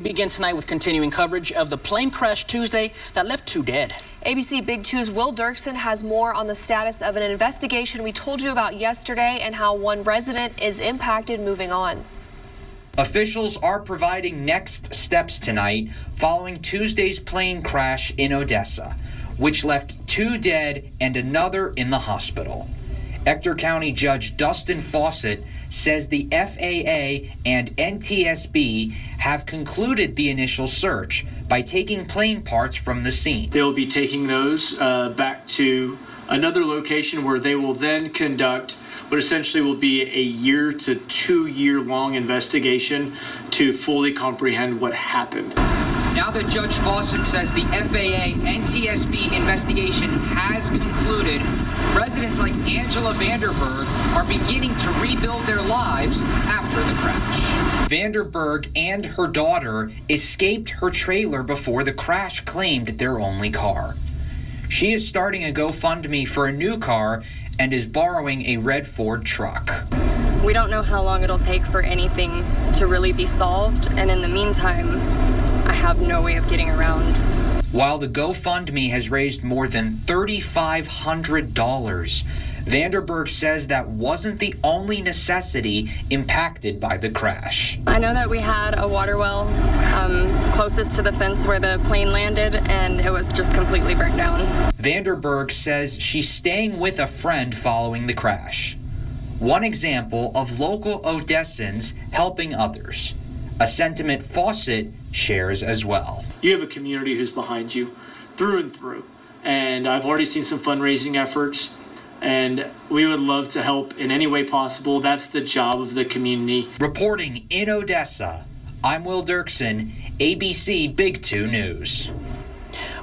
Begin tonight with continuing coverage of the plane crash Tuesday that left 2 dead. ABC Big 2's Will Dirksen has more on the status of an investigation we told you about yesterday and how one resident is impacted moving on. Officials are providing next steps tonight following Tuesday's plane crash in Odessa, which left 2 dead and another in the hospital. Ector County Judge Dustin Fawcett says the FAA and NTSB have concluded the initial search by taking plane parts from the scene. They'll be taking those back to another location where they will then conduct what essentially will be a 1 to 2 year long investigation to fully comprehend what happened. Now that Judge Fawcett says the FAA NTSB investigation has concluded, residents like Angela Vanderberg are beginning to rebuild their lives after the crash. Vanderberg and her daughter escaped her trailer before the crash claimed their only car. She is starting a GoFundMe for a new car and is borrowing a red Ford truck. We don't know how long it'll take for anything to really be solved, and in the meantime, I have no way of getting around. While the GoFundMe has raised more than $3,500, Vanderberg says that wasn't the only necessity impacted by the crash. I know that we had a water well closest to the fence where the plane landed, and it was just completely burnt down. Vanderberg says she's staying with a friend following the crash. One example of local Odessans helping others. A sentiment Fawcett shares as well. You have a community who's behind you through and through. And I've already seen some fundraising efforts, and we would love to help in any way possible. That's the job of the community. Reporting in Odessa, I'm Will Dirksen, ABC Big 2 News.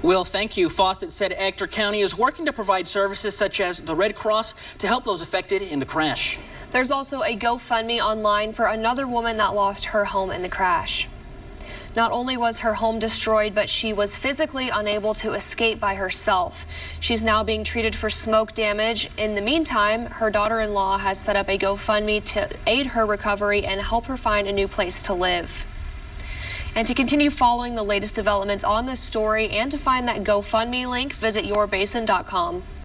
Will, thank you. Fawcett said Ector County is working to provide services such as the Red Cross to help those affected in the crash. There's also a GoFundMe online for another woman that lost her home in the crash. Not only was her home destroyed, but she was physically unable to escape by herself. She's now being treated for smoke damage. In the meantime, her daughter-in-law has set up a GoFundMe to aid her recovery and help her find a new place to live. And to continue following the latest developments on this story and to find that GoFundMe link, visit yourbasin.com.